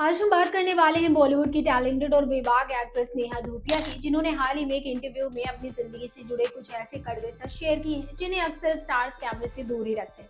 आज हम बात करने वाले हैं बॉलीवुड की टैलेंटेड और बेबाक एक्ट्रेस नेहा धूपिया की, जिन्होंने हाल ही में एक इंटरव्यू में अपनी जिंदगी से जुड़े कुछ ऐसे कड़वे सच शेयर किए हैं जिन्हें अक्सर स्टार्स कैमरे से दूर ही रखते हैं।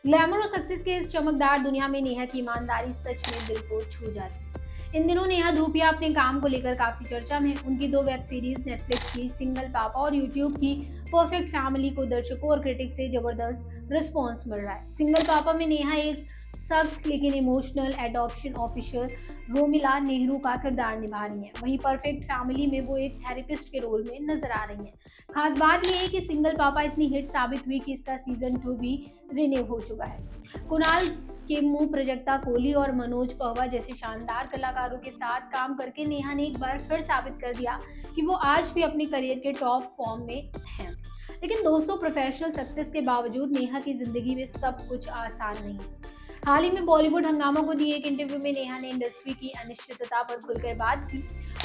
ग्लैमर और सक्सेस के इस चमकदार दुनिया में नेहा की ईमानदारी सच में दिल को छू जाती है। इन दिनों नेहा धूपिया अपने काम को लेकर काफी चर्चा में है। उनकी 2 वेब सीरीज नेटफ्लिक्स की सिंगल पापा और यूट्यूब की परफेक्ट फैमिली को दर्शकों और क्रिटिक्स से जबरदस्त रिस्पॉन्स मिल रहा है। सिंगल पापा में नेहा एक सख्त लेकिन emotional adoption officer Romila Nehru का किरदार निभा रही हैं। वहीं परफेक्ट फैमिली में वो एक थेरेपिस्ट के रोल में नजर आ रही हैं। खास बात यह है कि सिंगल पापा इतनी हिट साबित हुई कि इसका सीजन 2 भी रिन्यू हो चुका है। कुणाल खेमू, प्रजक्ता कोहली और मनोज पहवा जैसे शानदार कलाकारों के साथ काम करके नेहा ने एक बार फिर साबित कर दिया कि वो आज भी अपने करियर के टॉप फॉर्म में हैं। लेकिन दोस्तों, प्रोफेशनल सक्सेस के बावजूद नेहा की जिंदगी में सब कुछ आसान नहीं है। हाल ही में बॉलीवुड हंगामा को दिए एक इंटरव्यू में नेहा ने इंडस्ट्री की अनिश्चितता पर खुलकर बात की।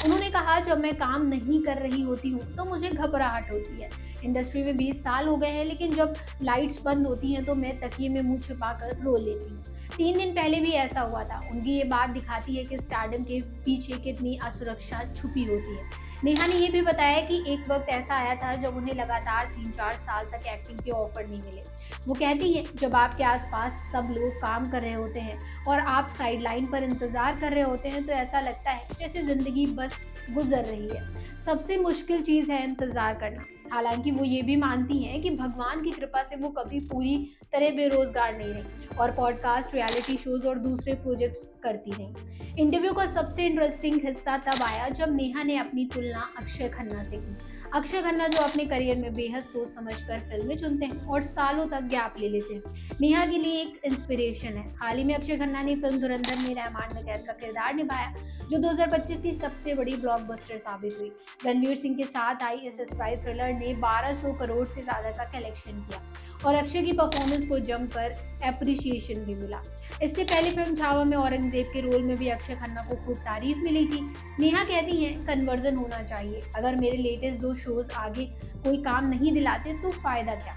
उन्होंने कहा, जब मैं काम नहीं कर रही होती हूँ तो मुझे घबराहट होती है। इंडस्ट्री में 20 साल हो गए हैं, लेकिन जब लाइट्स बंद होती हैं तो मैं तकिए में मुंह छुपाकर रो लेती हूँ। 3 दिन पहले भी ऐसा हुआ था। उनकी ये बात दिखाती है कि स्टारडम के पीछे कितनी असुरक्षा छुपी होती है। नेहा ने यह भी बताया कि एक वक्त ऐसा आया था जब उन्हें लगातार 3-4 साल तक एक्टिंग के ऑफर नहीं मिले। वो कहती है, जब आपके आसपास सब लोग काम कर रहे होते हैं और आप साइडलाइन पर इंतजार कर रहे होते हैं तो ऐसा लगता है जैसे जिंदगी बस गुजर रही है। सबसे मुश्किल चीज़ है इंतजार करना। हालांकि वो ये भी मानती हैं कि भगवान की कृपा से वो कभी पूरी तरह बेरोजगार नहीं रही और पॉडकास्ट, रियलिटी शोज और दूसरे प्रोजेक्ट्स करती रही। इंटरव्यू का सबसे इंटरेस्टिंग हिस्सा तब आया जब नेहा ने अपनी तुलना अक्षय खन्ना से की। अक्षय खन्ना जो अपने करियर में बेहद सोच समझकर फिल्में चुनते हैं और सालों तक गैप ले लेते हैं, नेहा के लिए एक इंस्पिरेशन है। हाल ही में अक्षय खन्ना ने फिल्म धुरंधर में रहमान वगैरह का किरदार निभाया, जो 2025 की सबसे बड़ी ब्लॉकबस्टर साबित हुई। रणवीर सिंह के साथ आई इस स्पाई थ्रिलर ने 1200 करोड़ से ज्यादा का कलेक्शन किया और अक्षय की परफॉर्मेंस को जमकर एप्रिसिएशन भी मिला। इससे पहले फिल्म छावा में औरंगजेब के रोल में भी अक्षय खन्ना को खूब तारीफ मिली थी। नेहा कहती हैं, कन्वर्जन होना चाहिए। अगर मेरे लेटेस्ट 2 शोज आगे कोई काम नहीं दिलाते तो फायदा क्या।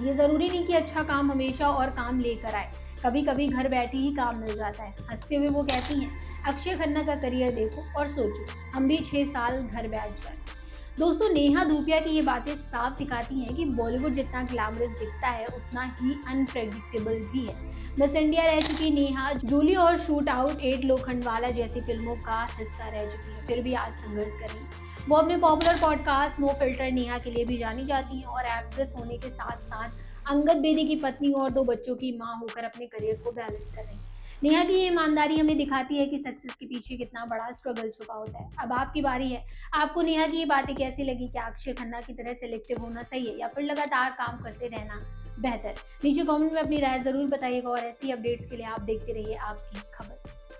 ये जरूरी नहीं कि अच्छा काम हमेशा और काम लेकर आए, कभी कभी घर बैठे ही काम मिल जाता है। हंसते हुए वो कहती हैं, अक्षय खन्ना का करियर देखो और सोचो, हम भी 6 साल घर बैठ जाए। दोस्तों, नेहा धूपिया की ये बातें साफ दिखाती हैं कि बॉलीवुड जितना ग्लैमरस दिखता है उतना ही अनप्रेडिक्टेबल भी है। मिस इंडिया रह चुकी नेहा जूली और शूट आउट 8 लोखंडवाला जैसी फिल्मों का हिस्सा रह चुकी है, फिर भी आज संघर्ष करेंगी। वो अपने popular podcast no filter Neha के लिए भी जानी जाती हैं और एक्ट्रेस होने के साथ साथ अंगद बेदी की पत्नी और 2 बच्चों की मां होकर अपने करियर को बैलेंस कर रही हैं। नेहा की ये ईमानदारी हमें दिखाती है कि सक्सेस के पीछे कितना बड़ा स्ट्रगल छुपा होता है। अब आपकी बारी है। आपको नेहा की ये बातें कैसी लगी? क्या अक्षय खन्ना की तरह सिलेक्टिव होना सही है या फिर लगातार काम करते रहना बेहतर? नीचे कमेंट में अपनी राय जरूर बताइएगा और ऐसी अपडेट्स के लिए आप देखते रहिए आपकी खबर।